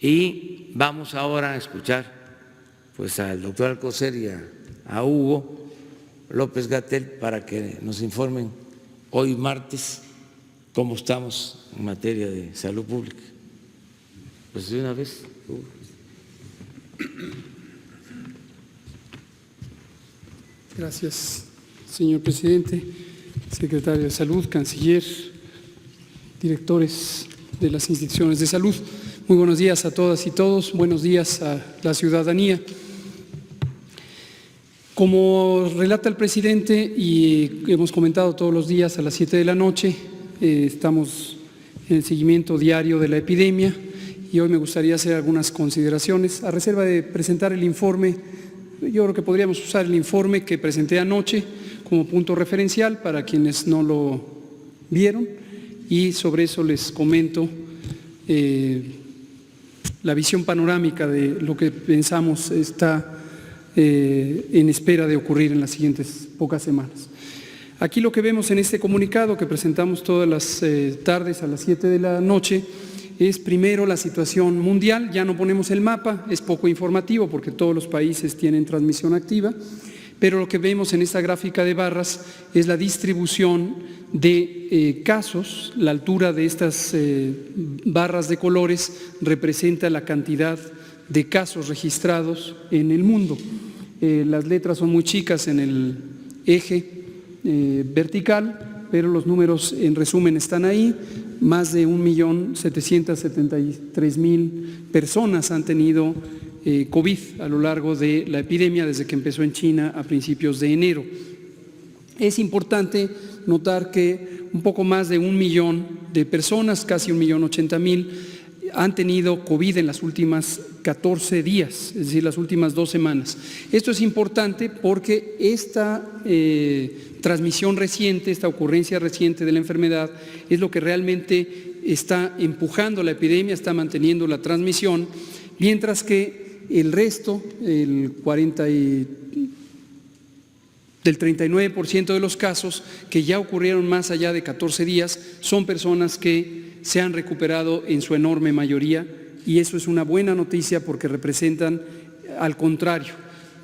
Y vamos ahora a escuchar pues al doctor Alcocer y a Hugo López-Gatell para que nos informen hoy martes cómo estamos en materia de salud pública. Pues de una vez, Hugo. Gracias, señor presidente, secretario de Salud, canciller, directores de las instituciones de salud. Muy buenos días a todas y todos, buenos días a la ciudadanía. Como relata el presidente y hemos comentado todos los días a las 7 de la noche, estamos en el seguimiento diario de la epidemia y hoy me gustaría hacer algunas consideraciones. A reserva de presentar el informe, yo creo que podríamos usar el informe que presenté anoche como punto referencial para quienes no lo vieron y sobre eso les comento la visión panorámica de lo que pensamos está en espera de ocurrir en las siguientes pocas semanas. Aquí lo que vemos en este comunicado que presentamos todas las tardes a las 7 de la noche es primero la situación mundial. Ya no ponemos el mapa, es poco informativo porque todos los países tienen transmisión activa, pero lo que vemos en esta gráfica de barras es la distribución de casos. La altura de estas barras de colores representa la cantidad de casos registrados en el mundo. Las letras son muy chicas en el eje vertical, pero los números en resumen están ahí. Más de 1.773.000 personas han tenido COVID a lo largo de la epidemia desde que empezó en China a principios de enero. Es importante notar que un poco más de 1 millón de personas, casi 1.080.000, han tenido COVID en las últimas 14 días, es decir, las últimas 2 semanas. Esto es importante porque esta transmisión reciente, esta ocurrencia reciente de la enfermedad es lo que realmente está empujando la epidemia, está manteniendo la transmisión, mientras que el resto, del 39% de los casos que ya ocurrieron más allá de 14 días, son personas que se han recuperado en su enorme mayoría, y eso es una buena noticia porque representan, al contrario,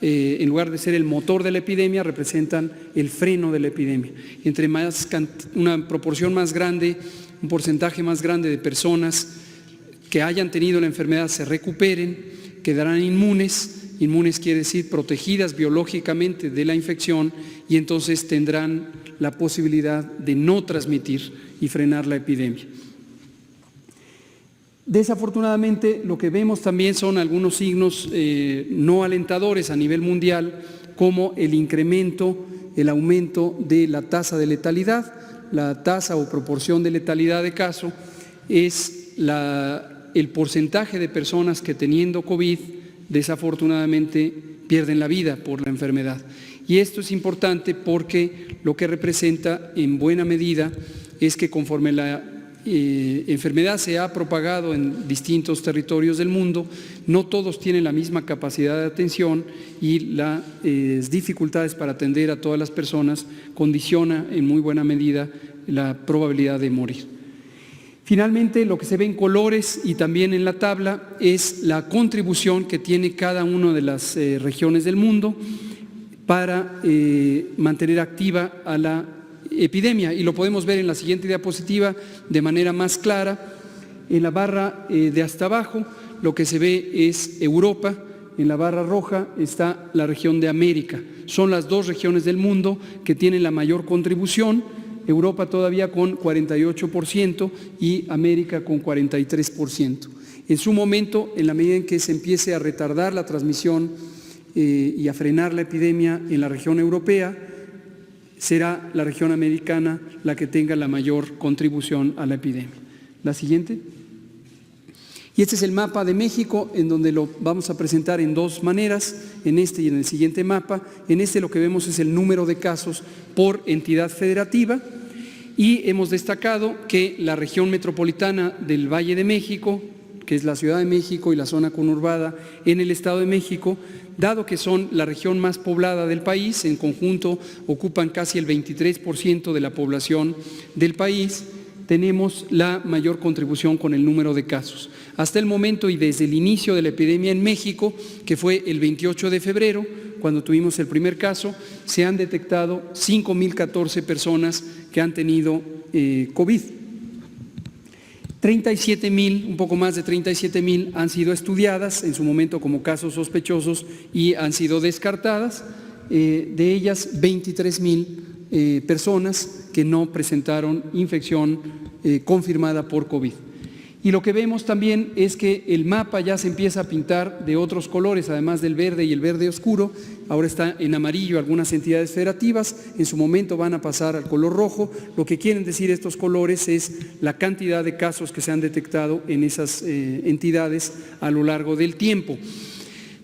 en lugar de ser el motor de la epidemia, representan el freno de la epidemia. Entre una proporción más grande, un porcentaje más grande de personas que hayan tenido la enfermedad se recuperen, quedarán inmunes. Inmunes quiere decir protegidas biológicamente de la infección, y entonces tendrán la posibilidad de no transmitir y frenar la epidemia. Desafortunadamente, lo que vemos también son algunos signos no alentadores a nivel mundial, como el incremento, el aumento de la tasa de letalidad. La tasa o proporción de letalidad de caso es el porcentaje de personas que teniendo COVID desafortunadamente pierden la vida por la enfermedad. Y esto es importante porque lo que representa en buena medida es que conforme la enfermedad se ha propagado en distintos territorios del mundo, no todos tienen la misma capacidad de atención, y las dificultades para atender a todas las personas condiciona en muy buena medida la probabilidad de morir. Finalmente, lo que se ve en colores y también en la tabla es la contribución que tiene cada una de las regiones del mundo para mantener activa a la epidemia, y lo podemos ver en la siguiente diapositiva de manera más clara. En la barra de hasta abajo lo que se ve es Europa, en la barra roja está la región de América. Son las dos regiones del mundo que tienen la mayor contribución, Europa todavía con 48% y América con 43%. En su momento, en la medida en que se empiece a retardar la transmisión y a frenar la epidemia en la región europea, será la región americana la que tenga la mayor contribución a la epidemia. La siguiente. Y este es el mapa de México, en donde lo vamos a presentar en dos maneras, en este y en el siguiente mapa. En este lo que vemos es el número de casos por entidad federativa, y hemos destacado que la región metropolitana del Valle de México, que es la Ciudad de México y la zona conurbada en el Estado de México, dado que son la región más poblada del país, en conjunto ocupan casi el 23% de la población del país, tenemos la mayor contribución con el número de casos. Hasta el momento y desde el inicio de la epidemia en México, que fue el 28 de febrero, cuando tuvimos el primer caso, se han detectado 5,014 personas que han tenido COVID. 37,000, un poco más de 37,000 han sido estudiadas en su momento como casos sospechosos y han sido descartadas. De ellas, 23,000 personas que no presentaron infección confirmada por COVID. Y lo que vemos también es que el mapa ya se empieza a pintar de otros colores, además del verde y el verde oscuro. Ahora está en amarillo algunas entidades federativas, en su momento van a pasar al color rojo. Lo que quieren decir estos colores es la cantidad de casos que se han detectado en esas entidades a lo largo del tiempo.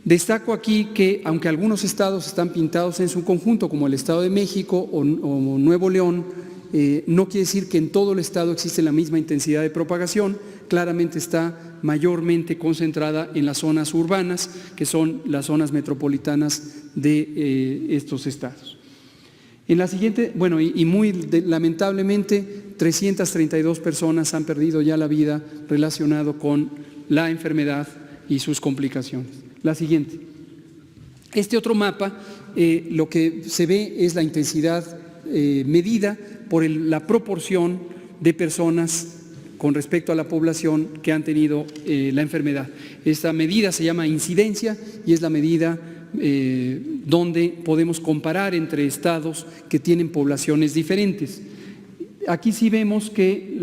Destaco aquí que, aunque algunos estados están pintados en su conjunto, como el Estado de México o Nuevo León, no quiere decir que en todo el estado existe la misma intensidad de propagación. Claramente está mayormente concentrada en las zonas urbanas, que son las zonas metropolitanas de estos estados. En la siguiente, bueno, lamentablemente, 332 personas han perdido ya la vida relacionado con la enfermedad y sus complicaciones. La siguiente. Este otro mapa, lo que se ve es la intensidad medida por la proporción de personas con respecto a la población que han tenido la enfermedad. Esta medida se llama incidencia y es la medida donde podemos comparar entre estados que tienen poblaciones diferentes. Aquí sí vemos que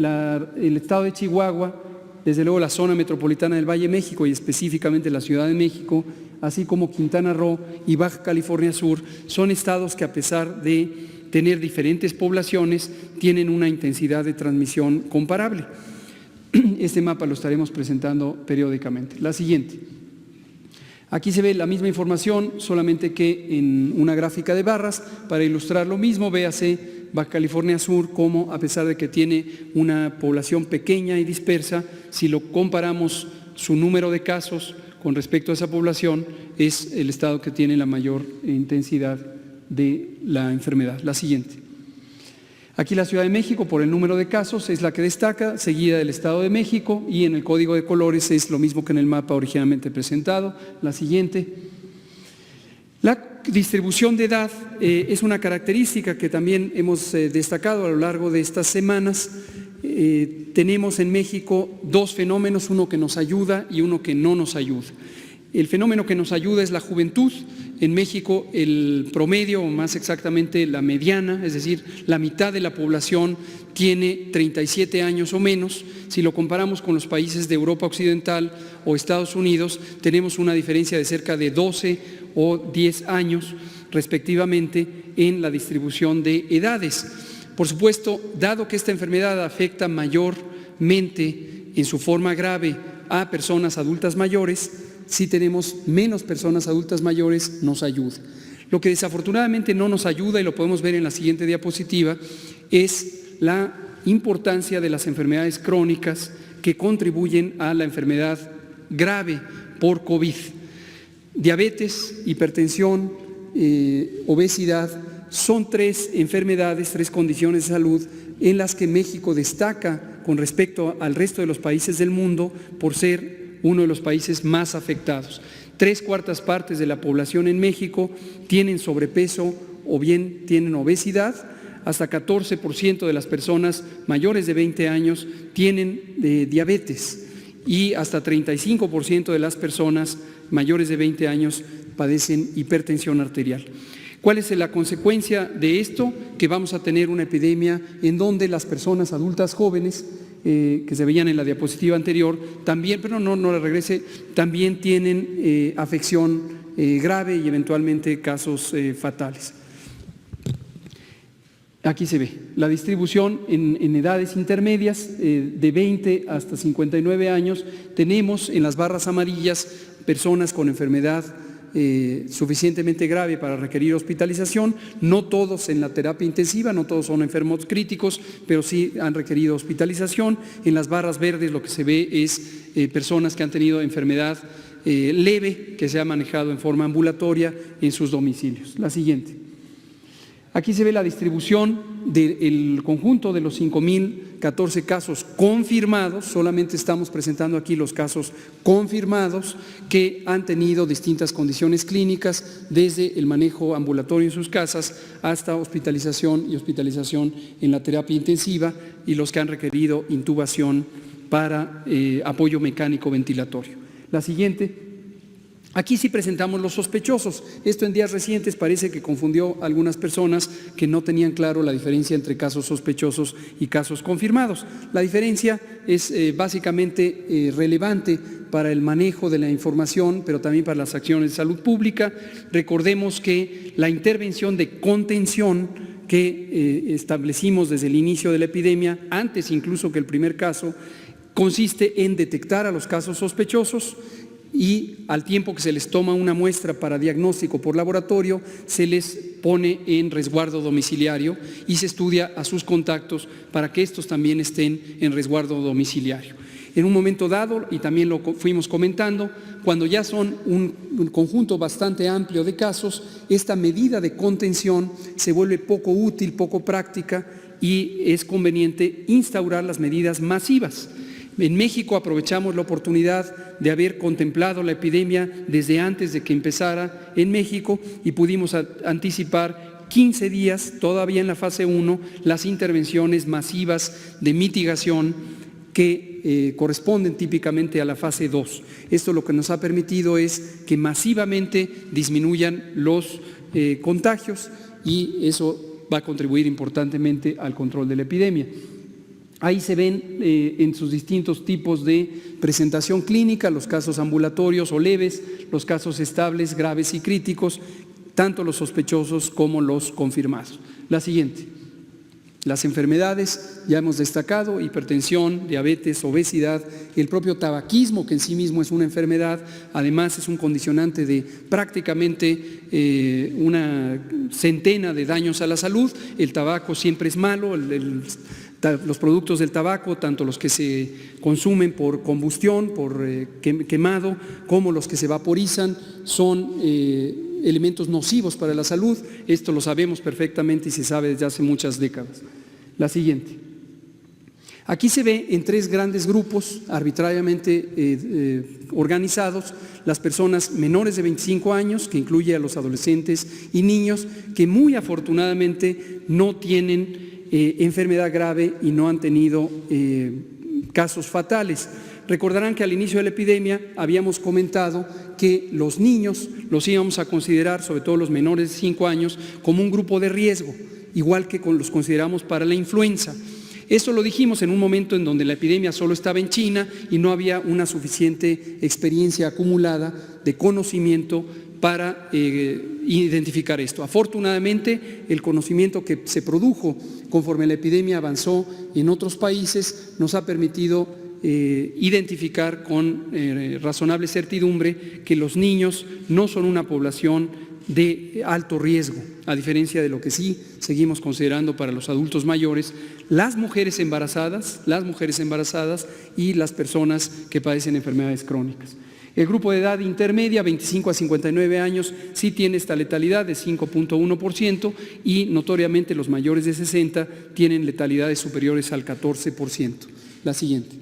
el estado de Chihuahua, desde luego la zona metropolitana del Valle de México y específicamente la Ciudad de México, así como Quintana Roo y Baja California Sur, son estados que, a pesar de tener diferentes poblaciones, tienen una intensidad de transmisión comparable. Este mapa lo estaremos presentando periódicamente. La siguiente. Aquí se ve la misma información, solamente que en una gráfica de barras. Para ilustrar lo mismo, véase Baja California Sur, como a pesar de que tiene una población pequeña y dispersa, si lo comparamos su número de casos con respecto a esa población, es el estado que tiene la mayor intensidad de la enfermedad. La siguiente. Aquí la Ciudad de México, por el número de casos, es la que destaca, seguida del Estado de México, y en el código de colores es lo mismo que en el mapa originalmente presentado. La siguiente. La distribución de edad es una característica que también hemos destacado a lo largo de estas semanas. Tenemos en México dos fenómenos, uno que nos ayuda y uno que no nos ayuda. El fenómeno que nos ayuda es la juventud. En México el promedio, o más exactamente la mediana, es decir, la mitad de la población tiene 37 años o menos. Si lo comparamos con los países de Europa Occidental o Estados Unidos, tenemos una diferencia de cerca de 12 o 10 años respectivamente en la distribución de edades. Por supuesto, dado que esta enfermedad afecta mayormente en su forma grave a personas adultas mayores, si tenemos menos personas adultas mayores, nos ayuda. Lo que desafortunadamente no nos ayuda, y lo podemos ver en la siguiente diapositiva, es la importancia de las enfermedades crónicas que contribuyen a la enfermedad grave por COVID. Diabetes, hipertensión, obesidad, son tres enfermedades, tres condiciones de salud en las que México destaca con respecto al resto de los países del mundo por ser uno de los países más afectados. 3/4 partes de la población en México tienen sobrepeso o bien tienen obesidad. Hasta 14% de las personas mayores de 20 años tienen diabetes y hasta 35% de las personas mayores de 20 años padecen hipertensión arterial. ¿Cuál es la consecuencia de esto? Que vamos a tener una epidemia en donde las personas adultas jóvenes que se veían en la diapositiva anterior, también, pero no la regrese, también tienen afección grave y eventualmente casos fatales. Aquí se ve la distribución en edades intermedias, de 20 hasta 59 años. Tenemos en las barras amarillas personas con enfermedad suficientemente grave para requerir hospitalización, no todos en la terapia intensiva, no todos son enfermos críticos, pero sí han requerido hospitalización. En las barras verdes lo que se ve es personas que han tenido enfermedad leve, que se ha manejado en forma ambulatoria en sus domicilios. La siguiente. Aquí se ve la distribución del conjunto de los 5.014 casos confirmados. Solamente estamos presentando aquí los casos confirmados que han tenido distintas condiciones clínicas, desde el manejo ambulatorio en sus casas hasta hospitalización y hospitalización en la terapia intensiva, y los que han requerido intubación para apoyo mecánico ventilatorio. La siguiente. Aquí sí presentamos los sospechosos. Esto en días recientes parece que confundió a algunas personas que no tenían claro la diferencia entre casos sospechosos y casos confirmados. La diferencia es básicamente relevante para el manejo de la información, pero también para las acciones de salud pública. Recordemos que la intervención de contención que establecimos desde el inicio de la epidemia, antes incluso que el primer caso, consiste en detectar a los casos sospechosos, y al tiempo que se les toma una muestra para diagnóstico por laboratorio, se les pone en resguardo domiciliario y se estudia a sus contactos para que estos también estén en resguardo domiciliario. En un momento dado, y también lo fuimos comentando, cuando ya son un conjunto bastante amplio de casos, esta medida de contención se vuelve poco útil, poco práctica, y es conveniente instaurar las medidas masivas. En México aprovechamos la oportunidad de haber contemplado la epidemia desde antes de que empezara en México y pudimos anticipar 15 días, todavía en la fase 1, las intervenciones masivas de mitigación que corresponden típicamente a la fase 2. Esto lo que nos ha permitido es que masivamente disminuyan los contagios, y eso va a contribuir importantemente al control de la epidemia. Ahí se ven en sus distintos tipos de presentación clínica los casos ambulatorios o leves, los casos estables, graves y críticos, tanto los sospechosos como los confirmados. La siguiente. Las enfermedades, ya hemos destacado, hipertensión, diabetes, obesidad, el propio tabaquismo, que en sí mismo es una enfermedad, además es un condicionante de prácticamente una centena de daños a la salud. El tabaco siempre es malo, los productos del tabaco, tanto los que se consumen por combustión, por quemado, como los que se vaporizan, son elementos nocivos para la salud. Esto lo sabemos perfectamente y se sabe desde hace muchas décadas. La siguiente. Aquí se ve en 3 grandes grupos arbitrariamente organizados las personas menores de 25 años, que incluye a los adolescentes y niños, que muy afortunadamente no tienen enfermedad grave y no han tenido casos fatales. Recordarán que al inicio de la epidemia habíamos comentado que los niños los íbamos a considerar, sobre todo los menores de 5 años, como un grupo de riesgo, igual que los consideramos para la influenza. Eso lo dijimos en un momento en donde la epidemia solo estaba en China y no había una suficiente experiencia acumulada de conocimiento para identificar esto. Afortunadamente, el conocimiento que se produjo conforme la epidemia avanzó en otros países nos ha permitido identificar con razonable certidumbre que los niños no son una población de alto riesgo, a diferencia de lo que sí seguimos considerando para los adultos mayores, las mujeres embarazadas y las personas que padecen enfermedades crónicas. El grupo de edad intermedia, 25 a 59 años, sí tiene esta letalidad de 5.1% y notoriamente los mayores de 60 tienen letalidades superiores al 14%. La siguiente.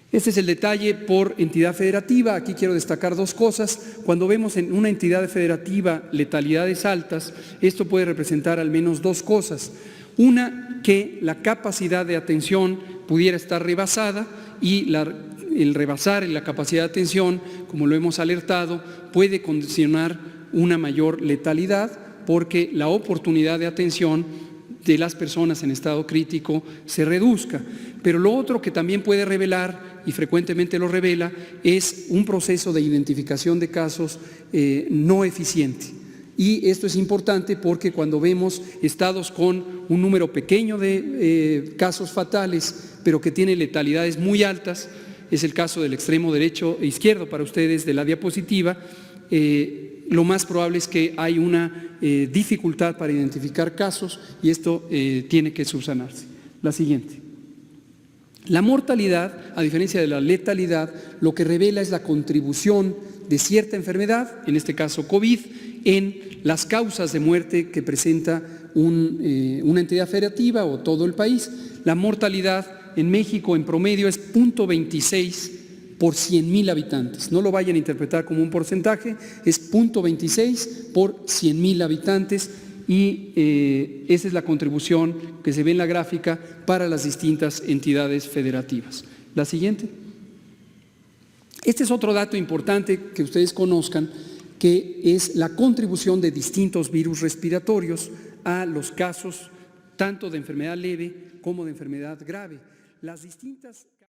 Este es el detalle por entidad federativa. Aquí quiero destacar 2 cosas. Cuando vemos en una entidad federativa letalidades altas, esto puede representar al menos 2 cosas. Una, que la capacidad de atención pudiera estar rebasada, y el rebasar en la capacidad de atención, como lo hemos alertado, puede condicionar una mayor letalidad, porque la oportunidad de atención de las personas en estado crítico se reduzca. Pero lo otro que también puede revelar, y frecuentemente lo revela, es un proceso de identificación de casos no eficiente. Y esto es importante porque cuando vemos estados con un número pequeño de casos fatales, pero que tienen letalidades muy altas, es el caso del extremo derecho e izquierdo para ustedes de la diapositiva, lo más probable es que hay una dificultad para identificar casos, y esto tiene que subsanarse. La siguiente. La mortalidad, a diferencia de la letalidad, lo que revela es la contribución de cierta enfermedad, en este caso COVID, y en las causas de muerte que presenta una entidad federativa o todo el país. La mortalidad en México en promedio es 0.26 por 100,000 habitantes. No lo vayan a interpretar como un porcentaje, es 0.26 por 100,000 habitantes y esa es la contribución que se ve en la gráfica para las distintas entidades federativas. La siguiente. Este es otro dato importante que ustedes conozcan, que es la contribución de distintos virus respiratorios a los casos tanto de enfermedad leve como de enfermedad grave. Las distintas